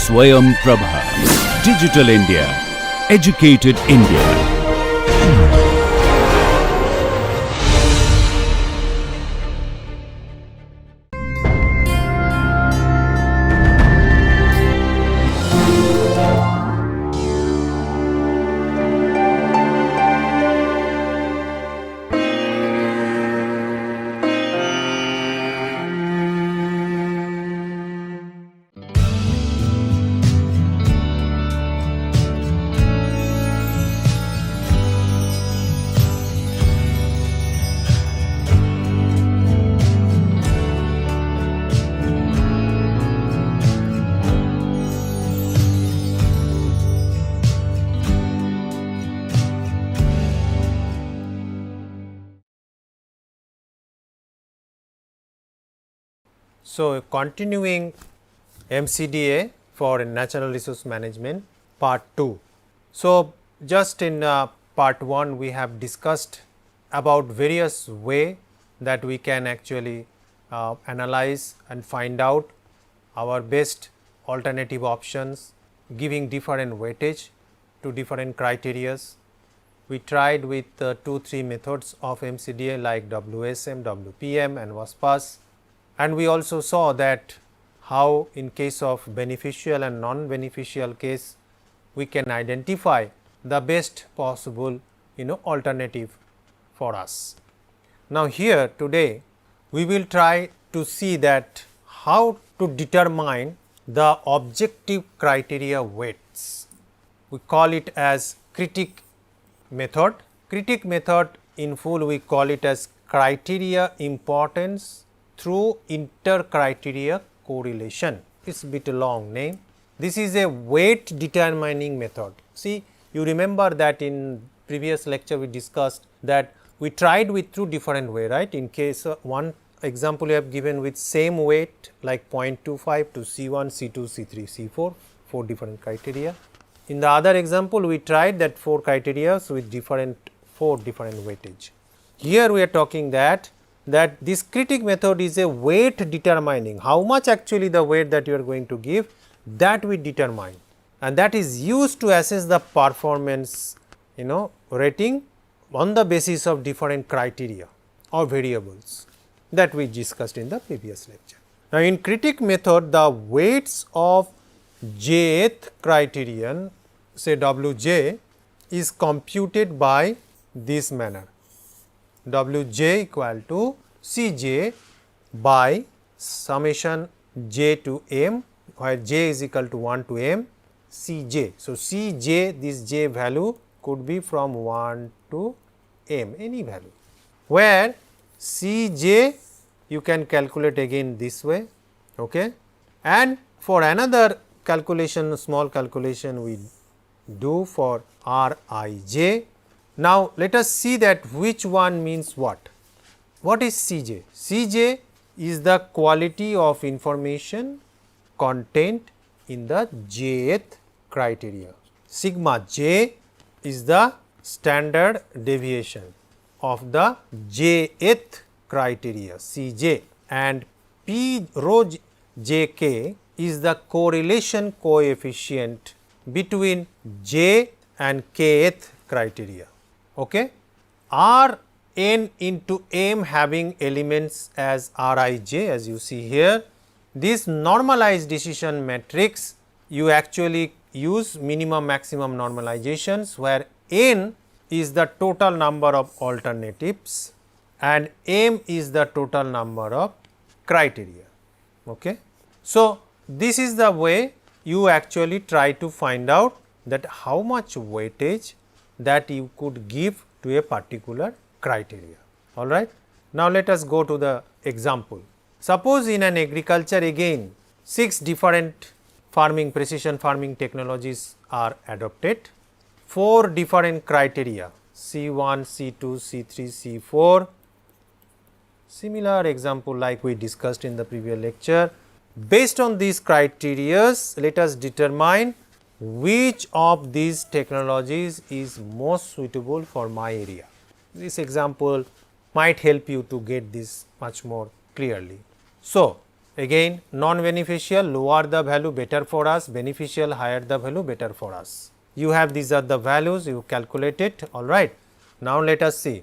Swayam Prabha. Digital India. Educated India. So, continuing MCDA for Natural Resource Management Part 2. So, just in Part 1 we have discussed about various way that we can actually analyze and find out our best alternative options, giving different weightage to different criterias. We tried with 2-3 methods of MCDA like WSM, WPM and WASPAS. And we also saw that how in case of beneficial and non-beneficial case, we can identify the best possible alternative for us. Now, here today we will try to see that how to determine the objective criteria weights. We call it as critic method. Critic method in full we call it as criteria importance through inter-criteria correlation. It is a bit long name. This is a weight determining method. See, you remember that in previous lecture we discussed that we tried with two different way, right. In case one example we have given with same weight like 0.25 to C1, C2, C3, C4, 4 different criteria. In the other example we tried that 4 criteria with 4 different weightage. Here we are talking that this critic method is a weight determining, how much actually the weight that you are going to give, that we determine, and that is used to assess the performance rating on the basis of different criteria or variables that we discussed in the previous lecture. Now, in critic method the weights of jth criterion, say Wj, is computed by this manner. Wj equal to Cj by summation j to m, where j is equal to 1 to m Cj. So, Cj, this j value could be from 1 to m, any value, where Cj you can calculate again this way, okay. And for another calculation, small calculation we do for Rij. Now, let us see that which one means what. What is Cj? Cj is the quality of information contained in the jth criteria. Sigma j is the standard deviation of the jth criteria Cj, and P rho jk is the correlation coefficient between j and kth criteria. Okay. R n into m having elements as Rij, as you see here. This normalized decision matrix you actually use minimum maximum normalizations, where n is the total number of alternatives and m is the total number of criteria. Okay. So, this is the way you actually try to find out that how much weightage that you could give to a particular criteria. All right. Now, let us go to the example. Suppose in an agriculture again 6 different precision farming technologies are adopted, 4 different criteria C1, C2, C3, C4. Similar example like we discussed in the previous lecture. Based on these criteria, let us determine which of these technologies is most suitable for my area. This example might help you to get this much more clearly. So, Again non-beneficial, lower the value better for us, beneficial higher the value better for us. You have these are the values, you calculate it, alright. Now let us see.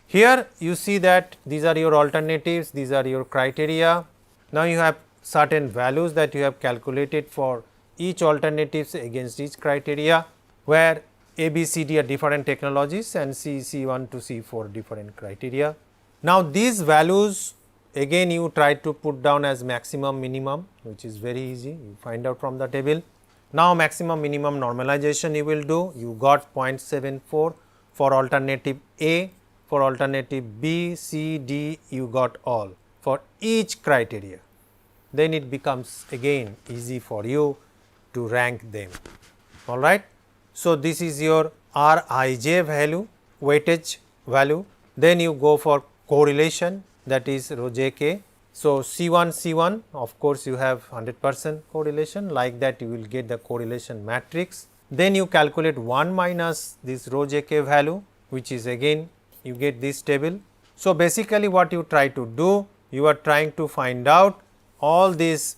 Here you see that these are your alternatives, these are your criteria. Now you have certain values that you have calculated for each alternatives against each criteria, where A, B, C, D are different technologies and C, C1 to C4 different criteria. Now these values again you try to put down as maximum minimum, which is very easy, you find out from the table. Now maximum minimum normalization you will do, you got 0.74 for alternative A, for alternative B, C, D you got all for each criteria. Then it becomes again easy for you to rank them, alright. So this is your Rij value, weightage value, then you go for correlation, that is rho jk. So C1 of course you have 100% correlation, like that you will get the correlation matrix. Then you calculate 1 minus this rho jk value, which is again you get this table. So basically what you try to do, you are trying to find out all these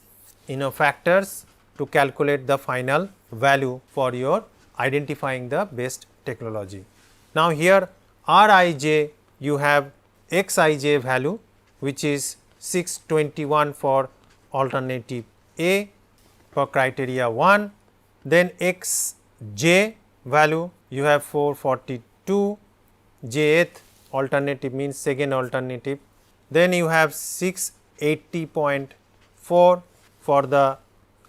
factors to calculate the final value for your identifying the best technology. Now here Rij you have Xij value, which is 621 for alternative A for criteria 1, then Xj value you have 442, jth alternative means second alternative, then you have 680.4 for the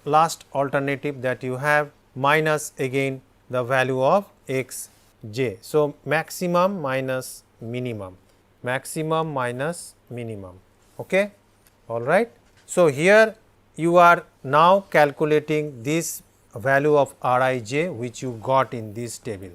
last alternative that you have, minus again the value of Xj. So maximum minus minimum, maximum minus minimum, okay, all right. So here you are now calculating this value of Rij which you got in this table.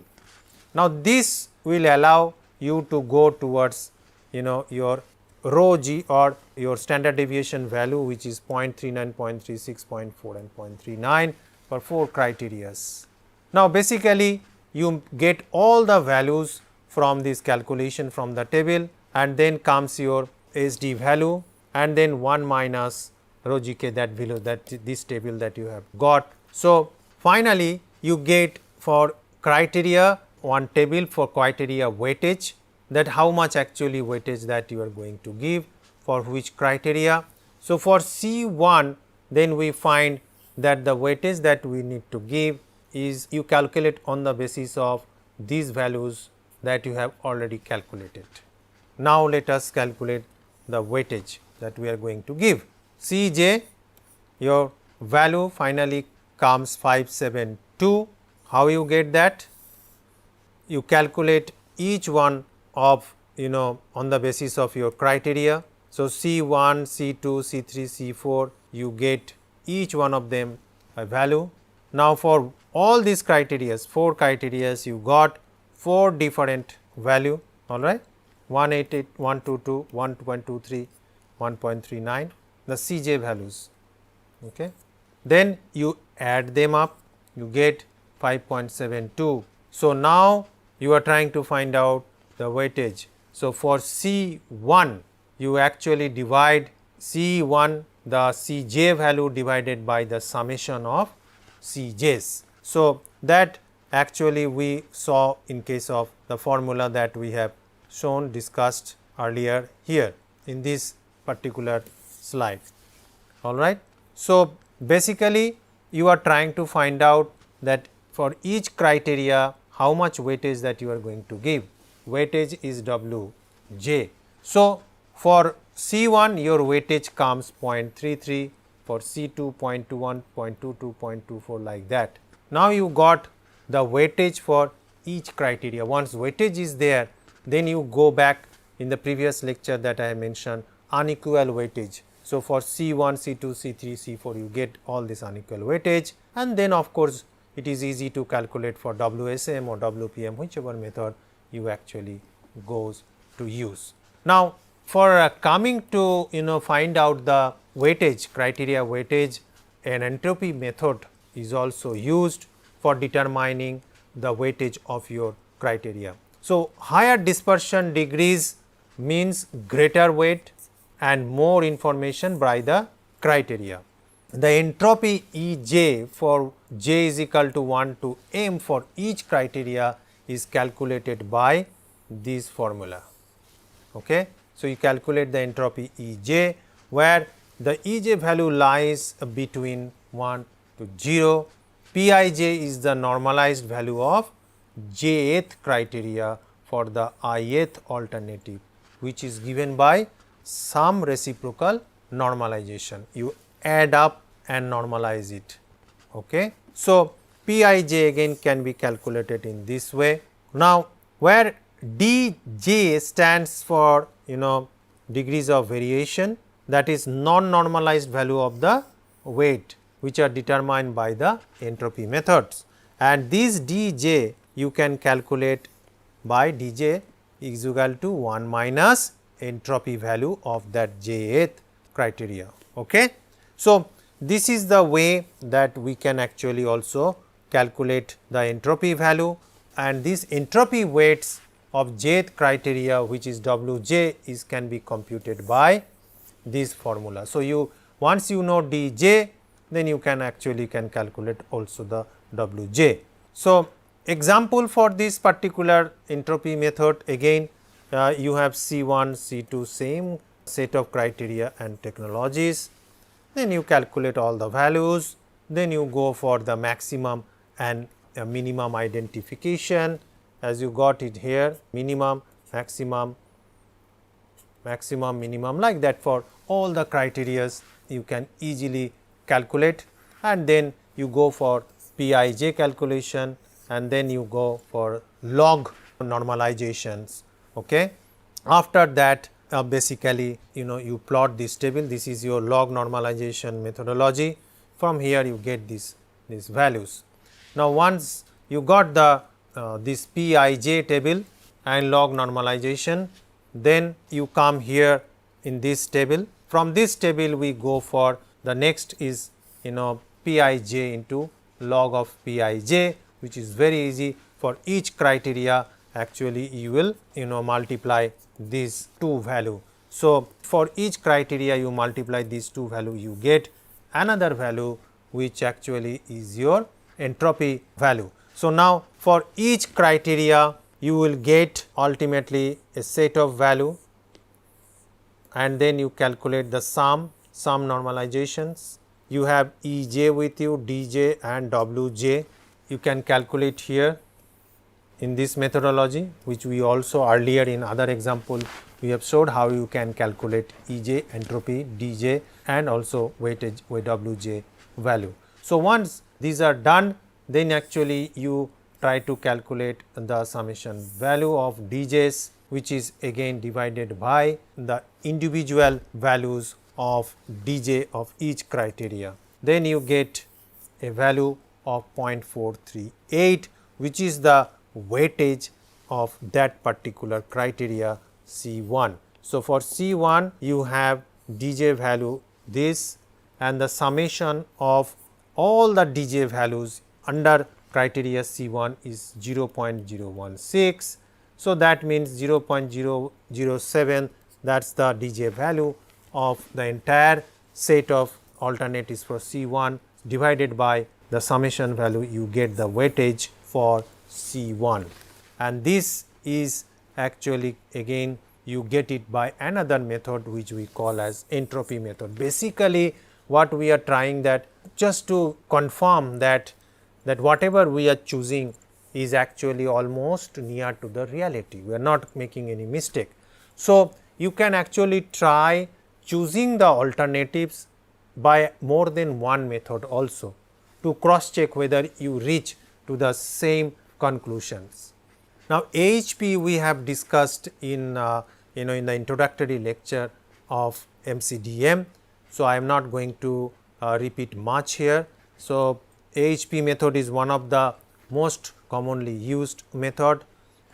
Now this will allow you to go towards your rho g or your standard deviation value, which is 0.39, 0.36, 0.4 and 0.39 for 4 criterias. Now basically you get all the values from this calculation from the table, and then comes your SD value and then 1 minus rho gk, that value, that this table that you have got. So finally you get for criteria one table for criteria weightage, that how much actually weightage that you are going to give for which criteria. So for C1 then we find that the weightage that we need to give is you calculate on the basis of these values that you have already calculated. Now let us calculate the weightage that we are going to give. Cj, your value finally comes 572. How you get that? You calculate each one of on the basis of your criteria. So C1, C2, C3, C4 you get each one of them a value. Now for all these criterias, 4 criterias, you got 4 different value, all right, 188, 122, 1.23, 1.39, the Cj values, okay. Then you add them up, you get 5.72. So now you are trying to find out the weightage. So for C1 you actually divide C1 the Cj value divided by the summation of Cj's. So that actually we saw in case of the formula that we have shown, discussed earlier here in this particular slide, all right. So basically you are trying to find out that for each criteria how much weightage that you are going to give. Weightage is Wj. So for C1 your weightage comes 0.33, for C2 0.21, 0.22, 0.24, like that. Now you got the weightage for each criteria. Once weightage is there, then you go back in the previous lecture that I mentioned unequal weightage. So for C1, C2, C3, C4 you get all this unequal weightage, and then of course it is easy to calculate for WSM or WPM, whichever method you actually goes to use. Now for coming to find out the weightage, criteria weightage, an entropy method is also used for determining the weightage of your criteria. So higher dispersion degrees means greater weight and more information by the criteria. The entropy Ej for j is equal to 1 to m for each criteria is calculated by this formula. Okay. So, you calculate the entropy Ej, where the Ej value lies between 1 to 0. Pij is the normalized value of jth criteria for the ith alternative, which is given by some reciprocal normalization. You add up and normalize it. Okay. So, Pij again can be calculated in this way. Now, where dj stands for degrees of variation, that is non-normalized value of the weight, which are determined by the entropy methods, and this dj you can calculate by dj is equal to 1 minus entropy value of that jth criteria. Okay. So, this is the way that we can actually also calculate the entropy value, and these entropy weights of jth criteria, which is Wj, is can be computed by this formula. So, you once you know dj, then you can actually calculate also the Wj. So, example for this particular entropy method, again you have C1, C2, same set of criteria and technologies, then you calculate all the values, then you go for the maximum and minimum identification, as you got it here, minimum, maximum, maximum, minimum, like that for all the criterias you can easily calculate, and then you go for Pij calculation, and then you go for log normalizations. Okay. After that basically you plot this table, this is your log normalization methodology. From here you get these values. Now, once you got the this Pij table and log normalization, then you come here in this table. From this table we go for the next is Pij into log of Pij, which is very easy. For each criteria actually you will multiply these two value. So, for each criteria you multiply these two value, you get another value which actually is your entropy value. So, now for each criteria you will get ultimately a set of value, and then you calculate the sum normalizations. You have Ej with you, Dj and Wj. You can calculate here in this methodology, which we also earlier in other example we have showed how you can calculate Ej, entropy, Dj and also weightage Wj value. So, once these are done, then actually you try to calculate the summation value of Dj's, which is again divided by the individual values of Dj of each criteria. Then you get a value of 0.438, which is the weightage of that particular criteria C1. So, for C1 you have Dj value this, and the summation of all the Dj values under criteria C1 is 0.016. So, that means 0.007, that is the Dj value of the entire set of alternatives for C1 divided by the summation value, you get the weightage for C1, and this is actually again you get it by another method which we call as entropy method. Basically what we are trying that just to confirm that whatever we are choosing is actually almost near to the reality, we are not making any mistake. So, you can actually try choosing the alternatives by more than one method also to cross check whether you reach to the same conclusions. Now, AHP we have discussed in in the introductory lecture of MCDM. So, I am not going to repeat much here. So, AHP method is one of the most commonly used method,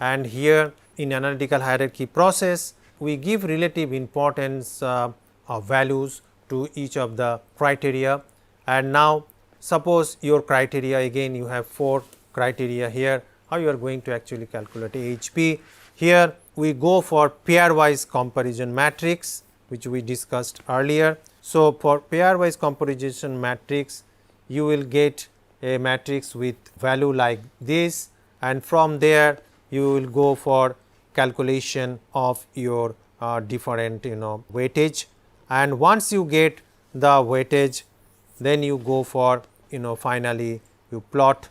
and here in analytical hierarchy process we give relative importance of values to each of the criteria. And now, suppose your criteria, again you have 4 criteria here, how you are going to actually calculate AHP. Here we go for pairwise comparison matrix, which we discussed earlier. So, for pairwise composition matrix, you will get a matrix with value like this, and from there you will go for calculation of your different weightage, and once you get the weightage, then you go for finally you plot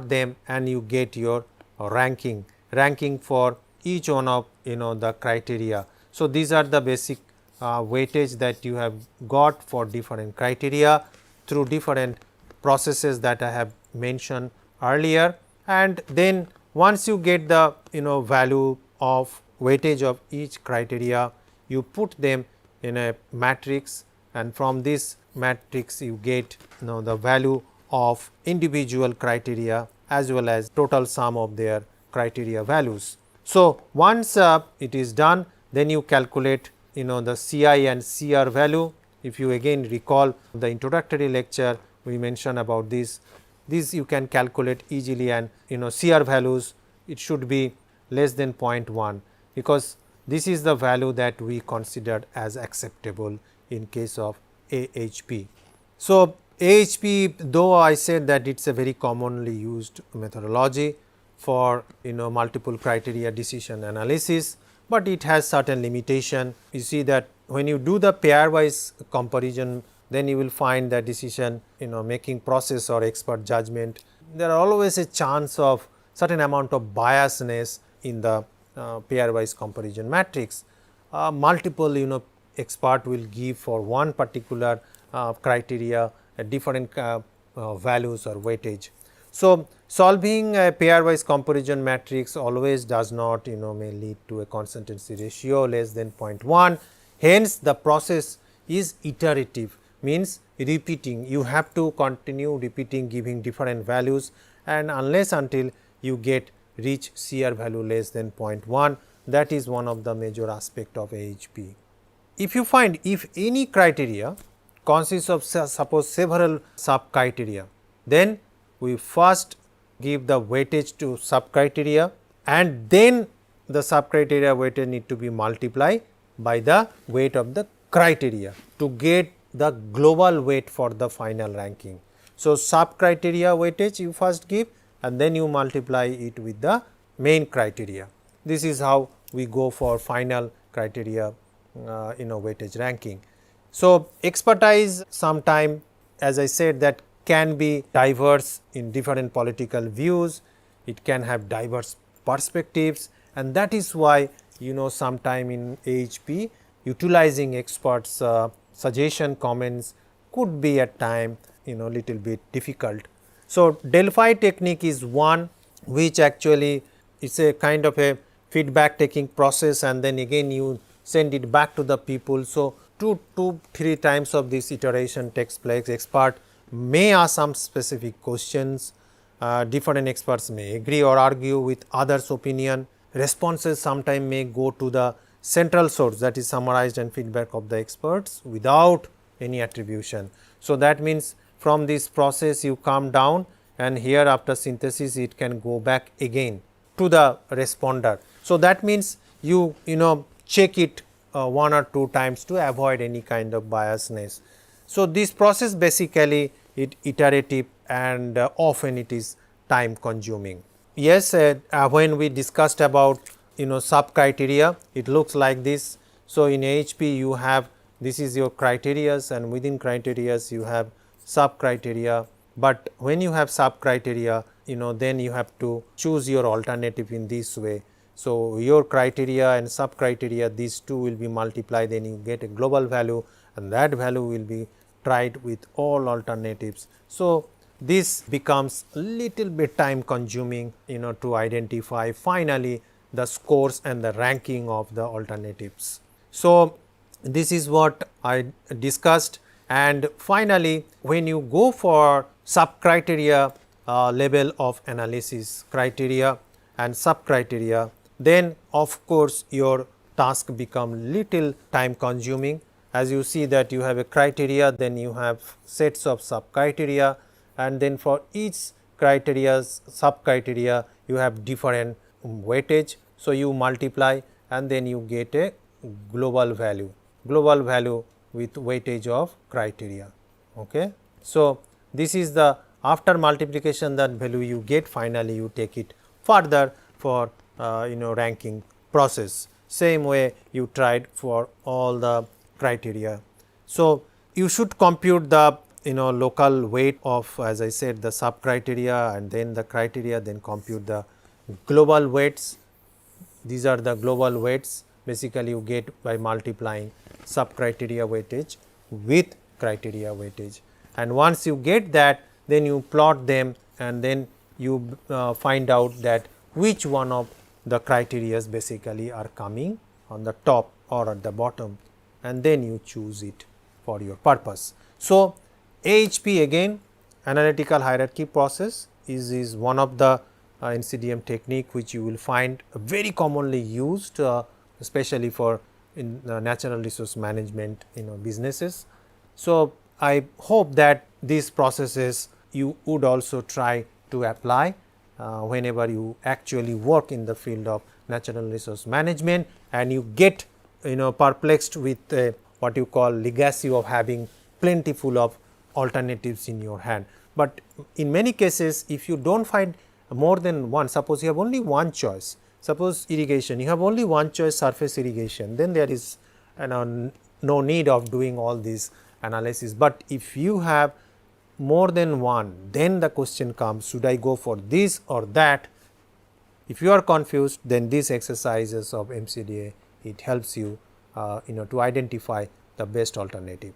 them and you get your ranking for each one of the criteria. So, these are the basic weightage that you have got for different criteria through different processes that I have mentioned earlier, and then once you get the value of weightage of each criteria, you put them in a matrix, and from this matrix you get the value of individual criteria as well as total sum of their criteria values. So, once it is done, then you calculate the CI and CR value. If you again recall the introductory lecture, we mentioned about this you can calculate easily, and CR values, it should be less than 0.1, because this is the value that we considered as acceptable in case of AHP. So, AHP, though I said that it is a very commonly used methodology for multiple criteria decision analysis, but it has certain limitation. You see that when you do the pairwise comparison, then you will find that decision making process or expert judgment, there are always a chance of certain amount of biasness in the pairwise comparison matrix. Multiple expert will give for one particular criteria different values or weightage. So, solving a pairwise comparison matrix always does not may lead to a consistency ratio less than 0.1. Hence, the process is iterative, means repeating, you have to continue repeating, giving different values, and unless until you get reach CR value less than 0.1, that is one of the major aspect of AHP. If you find if any criteria consists of suppose several sub criteria, then we first give the weightage to sub criteria, and then the sub criteria weightage need to be multiplied by the weight of the criteria to get the global weight for the final ranking. So, sub criteria weightage you first give, and then you multiply it with the main criteria. This is how we go for final criteria weightage ranking. So, expertise sometime, as I said, that can be diverse in different political views, it can have diverse perspectives, and that is why sometime in AHP utilizing experts suggestion comments could be at time little bit difficult. So, Delphi technique is one which actually is a kind of a feedback taking process, and then again you send it back to the people. So, 2-3 times of this iteration takes place. Expert may ask some specific questions, different experts may agree or argue with others' opinion. Responses sometimes may go to the central source, that is summarized and feedback of the experts without any attribution. So, that means from this process you come down, and here after synthesis it can go back again to the responder. So, that means you check it 1 or 2 times to avoid any kind of biasness. So, this process basically it iterative, and often it is time consuming. Yes, when we discussed about sub criteria, it looks like this. So, in AHP you have this is your criterias, and within criterias you have sub criteria, but when you have sub criteria then you have to choose your alternative in this way. So, your criteria and sub criteria, these two will be multiplied, then you get a global value, and that value will be tried with all alternatives. So, this becomes little bit time consuming to identify finally the scores and the ranking of the alternatives. So, this is what I discussed, and finally, when you go for sub criteria level of analysis, criteria and sub criteria, then of course, your task become little time consuming. As you see that you have a criteria, then you have sets of sub criteria, and then for each criteria sub criteria you have different weightage. So, you multiply and then you get a global value. Global value with weightage of criteria. Okay. So, this is the after multiplication that value you get, finally you take it further for ranking process. Same way you tried for all the criteria. So, you should compute the local weight of, as I said, the sub criteria and then the criteria, then compute the global weights. These are the global weights, basically you get by multiplying sub criteria weightage with criteria weightage, and once you get that, then you plot them and then you find out that which one of the criteria basically are coming on the top or at the bottom, and then you choose it for your purpose. So, AHP again, analytical hierarchy process is one of the NCDM technique which you will find very commonly used, especially for in natural resource management businesses. So, I hope that these processes you would also try to apply whenever you actually work in the field of natural resource management, and you get perplexed with what you call legacy of having plentiful of alternatives in your hand. But in many cases, if you do not find more than one, suppose you have only one choice, suppose irrigation, you have only one choice, surface irrigation, then there is no need of doing all this analysis. But if you have more than one, then the question comes, should I go for this or that? If you are confused, then these exercises of MCDA, it helps you to identify the best alternative.